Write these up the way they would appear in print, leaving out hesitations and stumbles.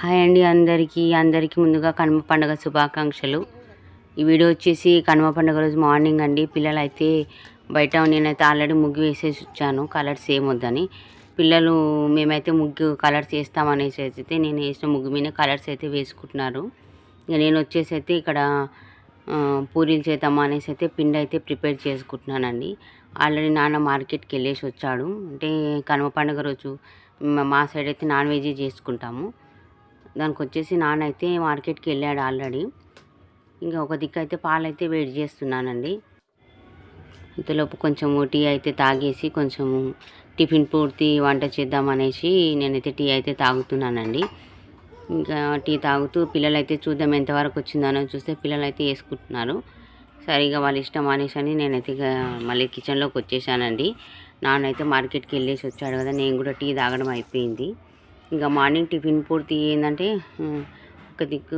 Hi అండి అందరికీ ముందుగా కనుమ పండుగ శుభాకాంక్షలు. ఈ వీడియో వచ్చేసి కనుమ పండుగ రోజు మార్నింగ్ అండి. పిల్లలైతే బయట నేనైతే ఆల్రెడీ ముగ్గు వేసేసి వచ్చాను, కలర్స్ ఏమొద్దని. పిల్లలు మేమైతే ముగ్గు కలర్స్ వేస్తామనేసి అయితే నేను వేసిన ముగ్గు మీద కలర్స్ అయితే వేసుకుంటున్నారు. ఇక నేను వచ్చేసి అయితే ఇక్కడ పూరీలు చేద్దామా అనేసి అయితే పిండి అయితే ప్రిపేర్ చేసుకుంటున్నానండి. ఆల్రెడీ నాన్న మార్కెట్కి వెళ్ళేసి వచ్చాడు. అంటే కనుమ పండుగ రోజు మా సైడ్ అయితే నాన్ వెజ్ చేసుకుంటాము. దానికి వచ్చేసి నాన్న అయితే మార్కెట్కి వెళ్ళాడు ఆల్రెడీ. ఇంకా ఒక దిక్కు అయితే పాలైతే వేడి చేస్తున్నానండి. ఇంతలోపు కొంచెము టీ అయితే తాగేసి కొంచెము టిఫిన్ పూర్తి వంట చేద్దామనేసి నేనైతే టీ అయితే తాగుతున్నానండి. ఇంకా టీ తాగుతూ పిల్లలైతే చూద్దాం ఎంతవరకు వచ్చిందనో చూస్తే పిల్లలైతే వేసుకుంటున్నారు. సరిగా వాళ్ళ ఇష్టం అనేసి అని నేనైతే మళ్ళీ కిచెన్లోకి వచ్చేసానండి. నాన్న అయితే మార్కెట్కి వెళ్ళేసి వచ్చాడు కదా, నేను కూడా టీ తాగడం అయిపోయింది. ఇంకా మార్నింగ్ టిఫిన్ పూర్తి ఏంటంటే ఒక దిక్కు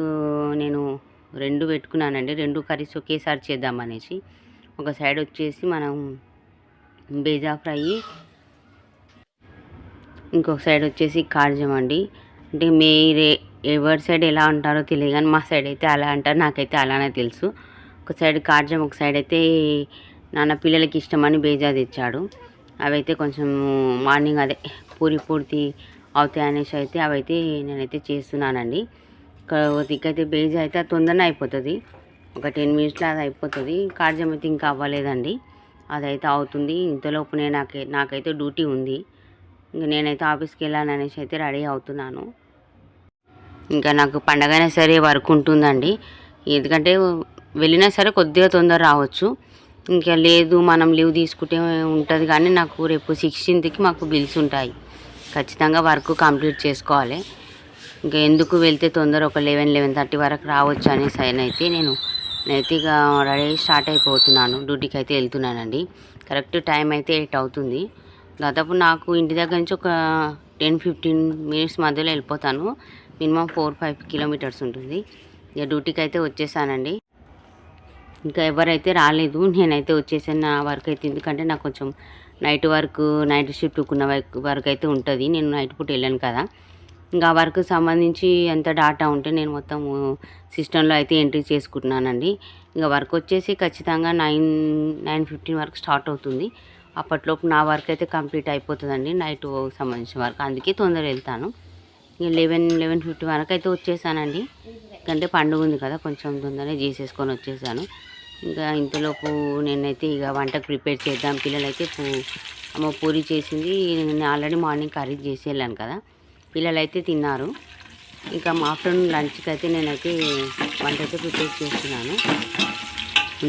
నేను 2 పెట్టుకున్నానండి. 2 కర్రీస్ ఒకేసారి చేద్దామనేసి. ఒక సైడ్ వచ్చేసి మనం బేజా ఫ్రై, ఇంకొక సైడ్ వచ్చేసి కాజం అండి. అంటే మీరే ఎవరి సైడ్ ఎలా అంటారో తెలియదు కానీ మా సైడ్ అయితే అలా అంటారు, నాకైతే అలానే తెలుసు. ఒక సైడ్ కాజం, ఒక సైడ్ అయితే నాన్న పిల్లలకి ఇష్టమని బేజా తెచ్చాడు. అవైతే కొంచెం మార్నింగ్ అదే పూర్తి అవుతాయి అనేసి అయితే అవైతే నేనైతే చేస్తున్నానండి. దిక్కైతే బేజా అయితే తొందరనే అయిపోతుంది, ఒక 10 మినిట్స్లో అది అయిపోతుంది. కాజం అయితే ఇంకా అవ్వలేదండి, అదైతే అవుతుంది. ఇంతలోపునే నాకైతే డ్యూటీ ఉంది. ఇంక నేనైతే ఆఫీస్కి వెళ్ళాను అనేసి అయితే రెడీ అవుతున్నాను. ఇంకా నాకు పండగైనా సరే వర్క్ ఉంటుందండి. ఎందుకంటే వెళ్ళినా సరే కొద్దిగా తొందర రావచ్చు. ఇంకా లేదు మనం లీవ్ తీసుకుంటే ఉంటుంది. కానీ నాకు రేపు 16th మాకు బిల్స్ ఉంటాయి, ఖచ్చితంగా వర్క్ కంప్లీట్ చేసుకోవాలి. ఇంకా ఎందుకు వెళ్తే తొందర ఒక 11-11:30 వరకు రావచ్చు అనేసి అయితే నేనైతే ఇక రెడీ స్టార్ట్ అయిపోతున్నాను. డ్యూటీకి అయితే వెళ్తున్నానండి. కరెక్ట్ టైం అయితే 8 అవుతుంది. దాదాపు నాకు ఇంటి దగ్గర నుంచి ఒక 10-15 మినిట్స్ మధ్యలో వెళ్ళిపోతాను. మినిమం 4-5 కిలోమీటర్స్ ఉంటుంది. ఇక డ్యూటీకి అయితే వచ్చేసానండి. ఇంకా ఎవరైతే రాలేదు, నేనైతే వచ్చేసాను నా వర్క్ అయితే. ఎందుకంటే నాకు కొంచెం నైట్ షిఫ్ట్కున్న వర్క్ అయితే ఉంటుంది. నేను నైట్ పూట వెళ్ళాను కదా, ఇంకా ఆ వర్క్ సంబంధించి ఎంత డాటా ఉంటే నేను మొత్తం సిస్టంలో అయితే ఎంట్రీ చేసుకుంటున్నానండి. ఇంకా వర్క్ వచ్చేసి ఖచ్చితంగా 9-9:15 వరకు స్టార్ట్ అవుతుంది. అప్పట్లోపు నా వర్క్ అయితే కంప్లీట్ అయిపోతుందండి, నైట్ సంబంధించిన వర్క్. అందుకే తొందర వెళ్తాను. ఇక 11-11:50 వరకు అయితే వచ్చేసానండి. ఎందుకంటే పండుగ ఉంది కదా, కొంచెం తొందరగా చేసేసుకొని వచ్చేసాను. ఇంకా ఇంతలోపు నేనైతే ఇక వంటకు ప్రిపేర్ చేద్దాం. పిల్లలైతే అమ్మ పూరి చేసింది, నేను ఆల్రెడీ మార్నింగ్ కర్రీ చేసి వెళ్ళాను కదా, పిల్లలైతే తిన్నారు. ఇంకా మా ఆఫ్టర్నూన్ లంచ్కి అయితే నేనైతే వంట అయితే ప్రిపేర్ చేస్తున్నాను.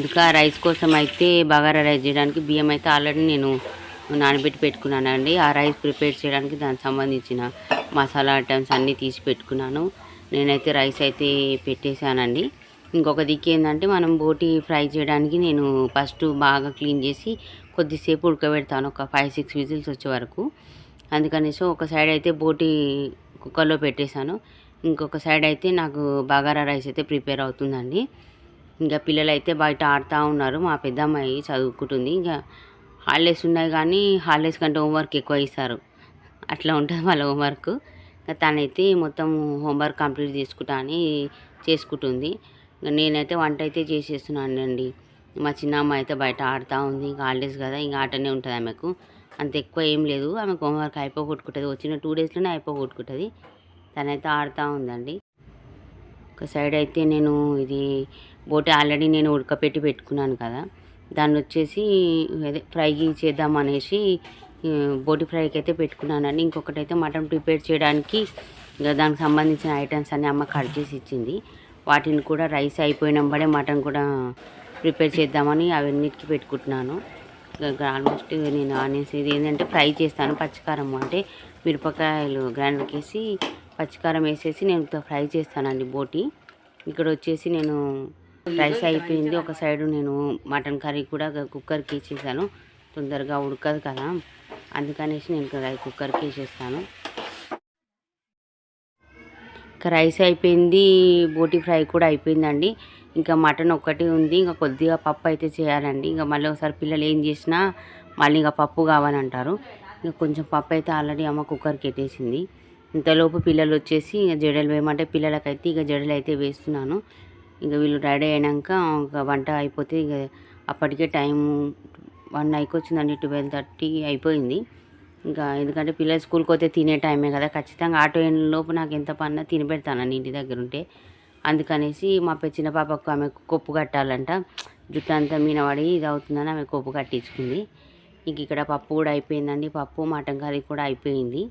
ఇంకా రైస్ కోసం అయితే బగారా రైస్ చేయడానికి బియ్యం అయితే ఆల్రెడీ నేను నానబెట్టి పెట్టుకున్నానండి. ఆ రైస్ ప్రిపేర్ చేయడానికి దానికి సంబంధించిన మసాలా ఐటమ్స్ అన్నీ తీసి పెట్టుకున్నాను. నేనైతే రైస్ అయితే పెట్టేశానండి. ఇంకొక దిక్కు ఏంటంటే మనం బోటి ఫ్రై చేయడానికి నేను ఫస్ట్ బాగా క్లీన్ చేసి కొద్దిసేపు ఉడకబెడతాను, ఒక 5-6 విజిల్స్ వచ్చే వరకు. అందుకనేసి ఒక సైడ్ అయితే బోటి కుక్కర్లో పెట్టేశాను, ఇంకొక సైడ్ అయితే నాకు బగారా రైస్ అయితే ప్రిపేర్ అవుతుందండి. ఇంకా పిల్లలు అయితే బయట ఆడుతూ ఉన్నారు. మా పెద్దమ్మాయి చదువుకుంటుంది. ఇంకా హాలిడేస్ ఉన్నాయి కానీ హాలిడేస్ కంటే హోంవర్క్ ఎక్కువ ఇస్తారు, అట్లా ఉంటుంది వాళ్ళ హోంవర్క్. తనైతే మొత్తం హోంవర్క్ కంప్లీట్ చేసుకుంటా అని చేసుకుంటుంది. నేనైతే వంట అయితే చేసేస్తున్నానండి. మా చిన్న అమ్మాయి అయితే బయట ఆడుతూ ఉంది. ఇంకా హాలిడేస్ కదా, ఇంకా ఆటనే ఉంటుంది ఆమెకు, అంత ఎక్కువ ఏం లేదు. ఆమెకు హోంవర్క్ అయిపోగొట్టుకుంటుంది, వచ్చిన 2 డేస్లోనే అయిపోగొట్టుకుంటుంది. తనైతే ఆడుతూ ఉందండి. ఒక సైడ్ అయితే నేను ఇది బోటి ఆల్రెడీ నేను ఉడకపెట్టి పెట్టుకున్నాను కదా, దాన్ని వచ్చేసి అదే ఫ్రై చేద్దామనేసి బోటి ఫ్రైకి అయితే పెట్టుకున్నానండి. ఇంకొకటి అయితే మటన్ ప్రిపేర్ చేయడానికి దానికి సంబంధించిన ఐటమ్స్ అన్నీ అమ్మ కట్ చేసి ఇచ్చింది. వాటిని కూడా రైస్ అయిపోయినప్పుడే మటన్ కూడా ప్రిపేర్ చేద్దామని అవన్నిటికీ పెట్టుకుంటున్నాను. ఆల్మోస్ట్ నేను ఆనియన్స్ ఇది ఏంటంటే ఫ్రై చేస్తాను. పచ్చికారం అంటే మిరపకాయలు గ్రైండర్కి వేసి పచ్చికారం వేసేసి నేను ఫ్రై చేస్తానండి బోటి. ఇక్కడ వచ్చేసి నేను రైస్ అయిపోయింది. ఒక సైడు నేను మటన్ కర్రీ కూడా కుక్కర్కి వేసేసాను, తొందరగా ఉడకదు కదా, అందుకనేసి నేను కుక్కర్కి వేసేస్తాను. ఇంకా రైస్ అయిపోయింది, బోటి ఫ్రై కూడా అయిపోయిందండి. ఇంకా మటన్ ఒక్కటి ఉంది, ఇంకా కొద్దిగా పప్పు అయితే చేయాలండి. ఇంకా మళ్ళీ ఒకసారి పిల్లలు ఏం చేసినా మళ్ళీ ఇంకా పప్పు కావాలంటారు. ఇంకా కొంచెం పప్పు అయితే ఆల్రెడీ అమ్మ కుక్కర్కి పెట్టేసింది. ఇంతలోపు పిల్లలు వచ్చేసి ఇక జడలు వేయమంటే పిల్లలకైతే ఇక జడలు అయితే వేస్తున్నాను. ఇక వీళ్ళు రెడీ అయినాక ఒక వంట అయిపోతే ఇక అప్పటికే టైం 1 అయికొచ్చిందండి, 12:30 అయిపోయింది. ఇంకా ఎందుకంటే పిల్లలు స్కూల్కి పోతే తినే టైమే కదా, ఖచ్చితంగా ఆటో లోపు నాకు ఎంత పన్నా తిని పెడతానండి ఇంటి దగ్గర ఉంటే. అందుకనేసి మా చిన్న పాపకు ఆమె కొప్పు కట్టాలంట, జుట్టు అంతా మీనవాడి ఇది అవుతుందని ఆమె కొప్పు కట్టించుకుంది. ఇంక ఇక్కడ పప్పు కూడా అయిపోయిందండి, పప్పు మటన్ కర్రీ కూడా అయిపోయింది.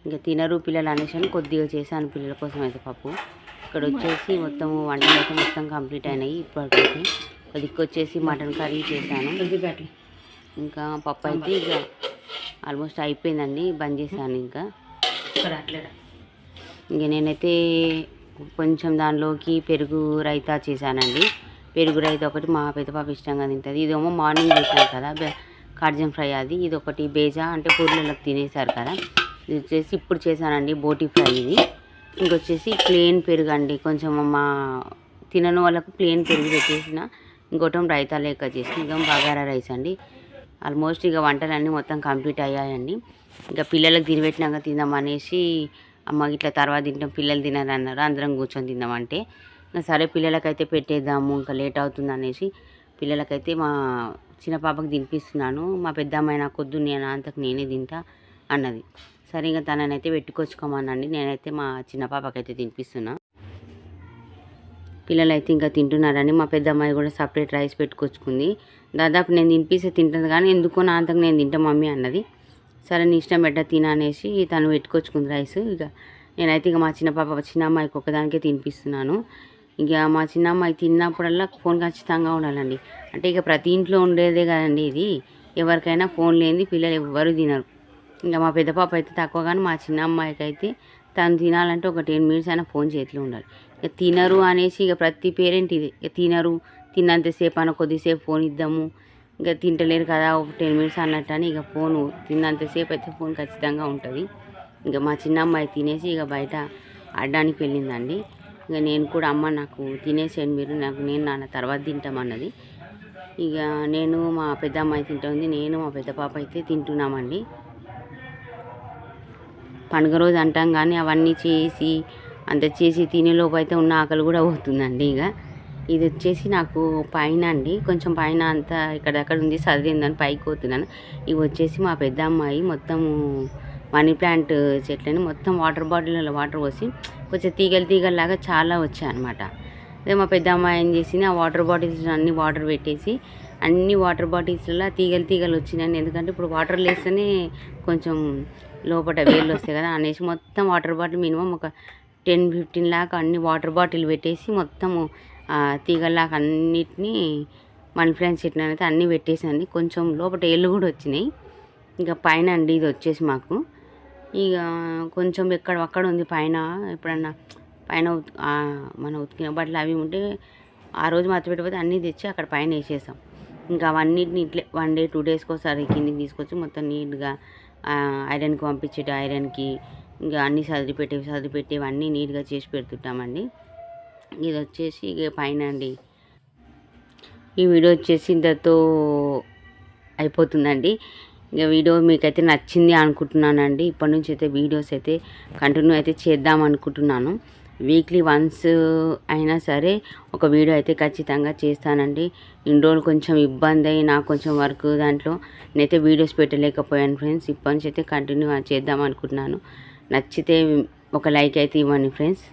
ఇంకా తినరు పిల్లలు అనేసి కొద్దిగా చేశాను పిల్లల కోసం అయితే పప్పు. ఇక్కడ వచ్చేసి మొత్తం వంటలు అయితే మొత్తం కంప్లీట్ అయినాయి. ఇప్పటికైతే కొద్దిగా వచ్చేసి మటన్ కర్రీ చేశాను, ఇంకా పప్పు అయితే ఇక ఆల్మోస్ట్ అయిపోయిందండి, బంద్ చేశాను. ఇంకా ఇంక నేనైతే కొంచెం దానిలోకి పెరుగు రైతా చేశానండి. పెరుగు రైతా ఒకటి మా పెద్ద పాప ఇష్టంగా తింటుంది. ఇదేమో మార్నింగ్ చేశాను కదా కార్జం ఫ్రై, అది ఇది ఒకటి బేజా అంటే పూర్లలోకి తినేసారు కదా, ఇది వచ్చేసి ఇప్పుడు చేశానండి బోటి ఫ్రై. ఇది ఇంకొచ్చేసి ప్లెయిన్ పెరుగు అండి, కొంచెం మా తినని వాళ్ళకు ప్లెయిన్ పెరుగు పెట్టేసిన, ఇంకోటం రైతా లేక చేసి, ఇంకా బగారా రైస్ అండి. ఆల్మోస్ట్ ఇక వంటలన్నీ మొత్తం కంప్లీట్ అయ్యాయండి. ఇంకా పిల్లలకు తినిపెట్టినాక తిందామనేసి అమ్మ ఇట్లా తర్వాత తింటాం పిల్లలు తినారన్నారు, అందరం కూర్చొని తిందామంటే ఇంకా సరే పిల్లలకైతే పెట్టేద్దాము ఇంకా లేట్ అవుతుంది అనేసి పిల్లలకైతే మా చిన్న పాపకు తినిపిస్తున్నాను. మా పెద్ద అమ్మాయి నాకు వద్దు, నేను అంతకు నేనే తింటా అన్నది. సరే ఇంకా తననైతే పెట్టుకొచ్చుకోమనండి, నేనైతే మా చిన్న పాపకైతే తినిపిస్తున్నా. పిల్లలు అయితే ఇంకా తింటున్నారని మా పెద్ద అమ్మాయి కూడా సపరేట్ రైస్ పెట్టుకొచ్చుకుంది. దాదాపు నేను తినిపిస్తే తింటుంది కానీ ఎందుకో నా అంతకు నేను తింటా మమ్మీ అన్నది. సరే నీ ఇష్టం పెట్ట తిననేసి తను పెట్టుకొచ్చుకుంది రైస్. ఇక నేనైతే ఇక మా చిన్న అమ్మాయికి ఒకదానికే తినిపిస్తున్నాను. ఇక మా చిన్న అమ్మాయి తిన్నప్పుడల్లా ఫోన్ ఖచ్చితంగా ఉండాలండి. అంటే ఇక ప్రతి ఇంట్లో ఉండేదే కదండి ఇది, ఎవరికైనా ఫోన్ లేనిది పిల్లలు ఎవ్వరు తినరు. ఇంకా మా పెద్ద పాప అయితే తక్కువ, కానీ మా చిన్న అమ్మాయికి అయితే తను తినాలంటే ఒక 10 మినిట్స్ అయినా ఫోన్ చేతిలో ఉండాలి. ఇక తినరు అనేసి ఇక ప్రతి పేరెంట్ ఇది, ఇక తినరు తిన్నంతసేపు అన్న కొద్దిసేపు ఫోన్ ఇద్దాము, ఇంకా తింటలేరు కదా ఒక 10 మినిట్స్ అన్నట్టు అని ఇక ఫోను తిన్నంతసేపు అయితే ఫోన్ ఖచ్చితంగా ఉంటుంది. ఇంకా మా చిన్న అమ్మాయి తినేసి ఇక బయట ఆడడానికి వెళ్ళిందండి. ఇక నేను కూడా అమ్మ నాకు తినేసేయండి మీరు, నేను నాన్న తర్వాత తింటామన్నది. ఇక నేను మా పెద్ద అమ్మాయి తింటుంది, నేను మా పెద్ద పాప అయితే తింటున్నామండి. పండుగ రోజు అంటాం కానీ అవన్నీ చేసి అంత చేసి తినేలోపు అయితే ఉన్న ఆకలి కూడా పోతుందండి. ఇక ఇది వచ్చేసి నాకు పైన అండి, కొంచెం పైన అంతా ఇక్కడక్కడ ఉంది చదివిందని పైకి పోతున్నాను. ఇవి వచ్చేసి మా పెద్ద అమ్మాయి మొత్తము మనీ ప్లాంట్ చెట్లని మొత్తం వాటర్ బాటిల్లో వాటర్ పోసి కొంచెం తీగలాగా చాలా వచ్చాయి అనమాట. అదే మా పెద్ద అమ్మాయి ఏం చేసింది, ఆ వాటర్ బాటిల్స్ అన్ని వాటర్ పెట్టేసి అన్ని వాటర్ బాటిల్స్లో తీగలు వచ్చినాయి. ఎందుకంటే ఇప్పుడు వాటర్ వేస్తేనే కొంచెం లోపల వేళ్ళు వస్తాయి కదా అనేసి మొత్తం వాటర్ బాటిల్ మినిమం ఒక 10-15 లాగా అన్ని వాటర్ బాటిల్ పెట్టేసి మొత్తము తీగలాగా అన్నిటినీ మనీ ప్లాంట్ చెట్లు అయితే అన్నీ పెట్టేసాను. కొంచెం లోపల ఏళ్ళు కూడా వచ్చినాయి. ఇంకా పైన అండి ఇది వచ్చేసి మాకు ఇక కొంచెం అక్కడ ఉంది పైన. ఎప్పుడన్నా పైన మన ఉతికిన బట్టలు అవి ఉంటే ఆ రోజు మర్చి పెట్టిపోతే అన్నీ తెచ్చి అక్కడ పైన వేసేసాం. ఇంకా అవన్నిటిని ఇట్లే 1 డే 2 డేస్కి ఒకసారి కిందికి తీసుకొచ్చి మొత్తం నీట్గా ఐరన్కి పంపించేటి ఐరన్కి ఇంకా అన్నీ సర్దిపెట్టేవి అన్నీ నీట్గా చేసి పెడుతుంటామండి. ఇది వచ్చేసి ఇక పైన అండి. ఈ వీడియో వచ్చేసి ఇంతతో అయిపోతుందండి. ఇక వీడియో మీకైతే నచ్చింది అనుకుంటున్నానండి. ఇప్పటి నుంచి అయితే వీడియోస్ అయితే కంటిన్యూ అయితే చేద్దాం అనుకుంటున్నాను. వీక్లీ వన్స్ అయినా సరే ఒక వీడియో అయితే ఖచ్చితంగా చేస్తానండి. ఇన్ని రోజులు కొంచెం ఇబ్బంది అయ్యి నాకు కొంచెం వర్క్ దాంట్లో నేనైతే వీడియోస్ పెట్టలేకపోయాను ఫ్రెండ్స్. ఇప్పటి నుంచి అయితే కంటిన్యూ చేద్దాం అనుకుంటున్నాను. నచ్చితే ఒక లైక్ అయితే ఇవ్వండి ఫ్రెండ్స్.